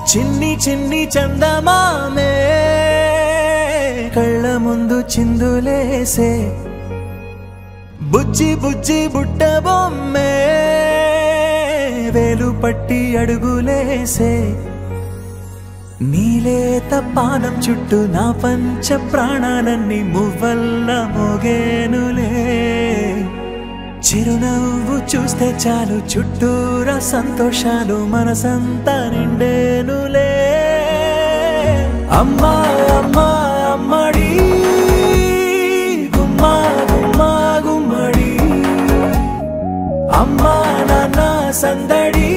చిన్ని చిన్ని చందమామే కళ్ళ ముందు చిందులేసే బుజ్జి బుజ్జి బుట్ట బొమ్మే వేలు పట్టి అడుగులేసే నీలేత పానం చుట్టూ నా పంచ ప్రాణాలన్నీ మువ్వల్ల మోగేనులే చిరునవ్వు చూస్తే చాలు చుట్టూరా సంతోషాలు మనసంతా నిండేనులే అమ్మా అమ్మా అమ్మడి గుమ్మా గుమ్మా గుమ్మడి అమ్మా నాన్న సందడి